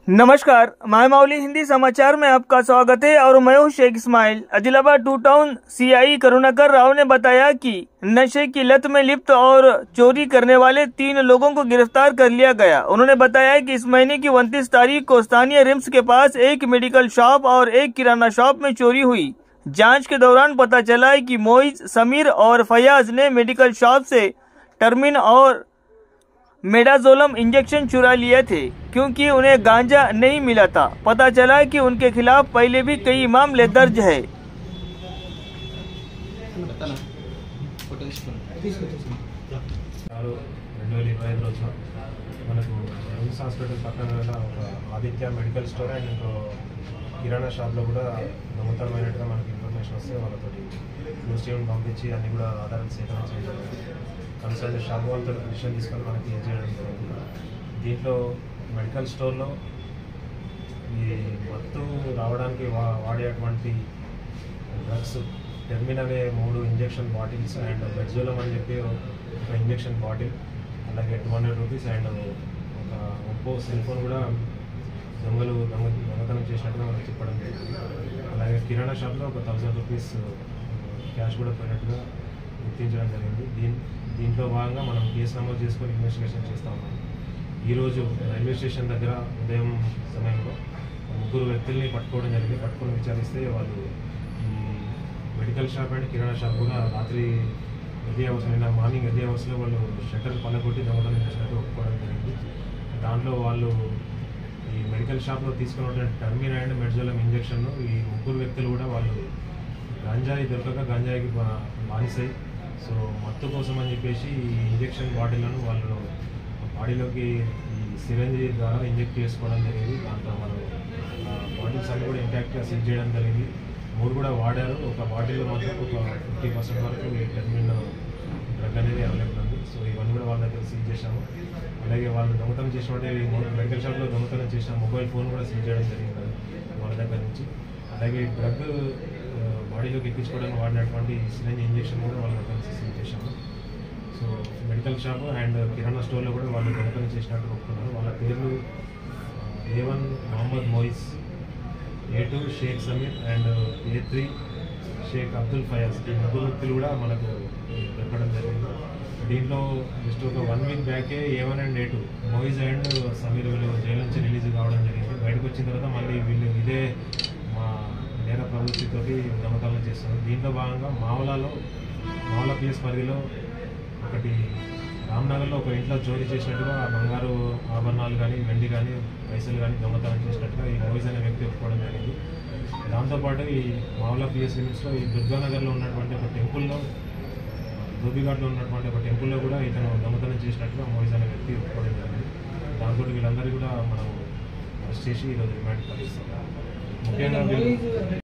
नमस्कार, माय माउली हिंदी समाचार में आपका स्वागत है और मैं हूं शेख इस्माइल। आदिलाबाद 2 टाउन सीआई करुणाकर राव ने बताया कि नशे की लत में लिप्त और चोरी करने वाले 3 लोगों को गिरफ्तार कर लिया गया। उन्होंने बताया कि इस महीने की 29 तारीख को स्थानीय रिम्स के पास एक मेडिकल शॉप और एक किराना शॉप में चोरी हुई। जांच के दौरान पता चला है कि मोइज, समीर और फयाज ने मेडिकल शॉप से टर्मिन और मेडाजोलम इंजेक्शन चुरा लिए थे क्योंकि उन्हें गांजा नहीं मिला था। पता चला कि उनके खिलाफ पहले भी कई मामले दर्ज है। హాస్పిటల్ పక్కన ఒక ఆదిత్య మెడికల్ స్టోర్ అండ్ ఇంకో కిరాణా షాప్లో కూడా నమ్మకమైనట్టుగా మనకి ఇన్ఫర్మేషన్ వస్తే వాళ్ళతోటి న్యూస్ టీమ్ పంపించి అన్ని కూడా ఆధారాలు సేకరణ చేయడం కన్సల్ట్ షాప్ వాళ్ళతో డిసిషన్ తీసుకొని మనకి ఏం చేయడం జరుగుతుంది. దీంట్లో మెడికల్ స్టోర్లో ఈ మత్తు రావడానికి వాడేటువంటి డ్రగ్స్ టెర్మిన్ అనే 3 ఇంజెక్షన్ బాటిల్స్ అండ్ బెడ్జోలం అని చెప్పి ఒక ఇంజెక్షన్ బాటిల్, అలాగే 200 రూపీస్ అండ్ ఒక ఒప్పో సెల్ ఫోన్ కూడా దొంగతనం చేసినట్టుగా మనకు చెప్పడం జరిగింది. అలాగే కిరాణా షాప్లో ఒక 1000 రూపీస్ క్యాష్ కూడా పోయినట్టుగా గుర్తించడం జరిగింది. దీంట్లో భాగంగా మనం కేసు నమోదు చేసుకొని ఇన్వెస్టిగేషన్ చేస్తూ ఉన్నాం. ఈరోజు రైల్వే స్టేషన్ దగ్గర ఉదయం సమయంలో 3 వ్యక్తుల్ని పట్టుకోవడం జరిగింది. పట్టుకొని విచారిస్తే వాళ్ళు ఈ medical shop and kirana shop కూడా రాత్రి ఎర్లీ అవర్స్ మార్నింగ్ ఎర్లీ అవర్స్లో వాళ్ళు షట్టర్ పళ్ళగొట్టి దొంగతనం చేసినట్టు ఒప్పుకోవడం జరిగింది. దాంట్లో వాళ్ళు ఈ మెడికల్ షాప్లో తీసుకున్నటువంటి టర్మిన్ అండ్ మెడ్జోలం ఇంజెక్షన్ ఈ 3 వ్యక్తులు కూడా వాళ్ళు గంజాయి దొరకక గంజాయికి బానిసాయి. సో మత్తు కోసం అని చెప్పేసి ఈ ఇంజెక్షన్ బాటిళ్లను వాళ్ళు బాడీలోకి ఈ సిరంజి ద్వారా ఇంజెక్ట్ చేసుకోవడం జరిగింది. దాంట్లో మనం బాటిల్స్ అన్ని కూడా ఇంటాక్ట్గా సీజ్ చేయడం జరిగింది. 3 కూడా వాడారు. ఒక బాటిల్లో మాత్రం ఒక 50% వరకు ఈ టెర్మిన్ డ్రగ్ అనేది అవైలబుల్ ఉంది. సో ఇవన్నీ కూడా వాళ్ళ దగ్గర సీజ్ చేశాము. అలాగే వాళ్ళు దొంగతనం చేసినటువంటి మెడికల్ షాప్లో దొంగతనం చేసిన మొబైల్ ఫోన్ కూడా సీజ్ చేయడం జరిగింది వాళ్ళ దగ్గర నుంచి. అలాగే డ్రగ్ బాడీలోకి ఎక్కించుకోవడానికి వాడినటువంటి సిరంజ్ ఇంజెక్షన్ కూడా వాళ్ళ దగ్గర నుంచి సీజ్ చేశాము. So medical shop and kirana స్టోర్లో కూడా వాళ్ళు దొంగతనం చేసినట్టు ఒప్పుకున్నారు. వాళ్ళ పేర్లు A1 Mohammed Moiz, A2 Shaik Sameer and A3 Shaik Abdul Fayaz. ఈ 3 వ్యక్తులు కూడా మనకు దొరకడం జరిగింది. దీంట్లో జస్ట్ ఒక 1 వీక్ బ్యాకే A1 and A2 Moiz and Sameer వీళ్ళు జైలు నుంచి రిలీజ్ కావడం జరిగింది. బయటకు వచ్చిన తర్వాత మళ్ళీ వీళ్ళు ఇదే మా నేర ప్రవృత్తితో దొంగతనం చేస్తున్నారు. దీంట్లో భాగంగా మావలా పిఎస్ పరిధిలో ఒకటి రామ్నగర్లో ఒక ఇంట్లో చోరీ చేసినట్టుగా బంగారు ఆభరణాలు కానీ వెండి కానీ పైసలు కానీ దొంగతనం చేసినట్టుగా ఈ మోయిజ్ అనే వ్యక్తి ఒప్పుకోవడం జరిగింది. దాంతోపాటు ఈ మావలా పిఎస్ లిమిట్స్లో ఈ దుర్గానగర్లో ఉన్నటువంటి ఒక టెంపుల్లో ధోబిఘాట్లో ఉన్నటువంటి ఒక టెంపుల్లో కూడా ఇతను దొంగతనం చేసినట్టుగా మోయిజ్ అనే వ్యక్తి ఒప్పుకోవడం జరిగింది. దాంతో వీళ్ళందరూ కూడా మనం అరెస్ట్ చేసి ఈరోజు రిమాండ్ కలిగిస్తాం. ముఖ్యంగా